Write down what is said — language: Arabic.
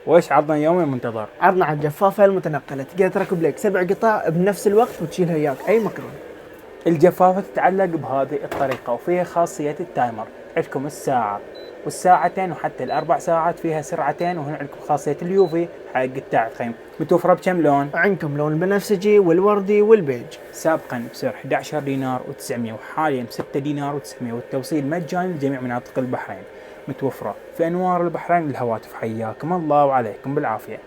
وإيش عرضنا يومي منتظر؟ عرضنا على الجفافة المتنقلة، تقدر تركب لك 7 قطع بنفس الوقت وتشيلها وياك أي مكان. الجفافة تتعلق بهذه الطريقة وفيها خاصية التايمر، عندكم الساعة والساعتين وحتى ال4 ساعات فيها سرعتين، وهنا عندكم خاصية اليوفي حق التعقيم. متوفرة بكم لون؟ عندكم لون البنفسجي والوردي والبيج. سابقا بسعر 11 دينار و900 وحاليا 6 دينار و900 والتوصيل مجاني لجميع مناطق البحرين. متوفرة في أنوار البحرين للهواتف. حياكم الله وعليكم بالعافية.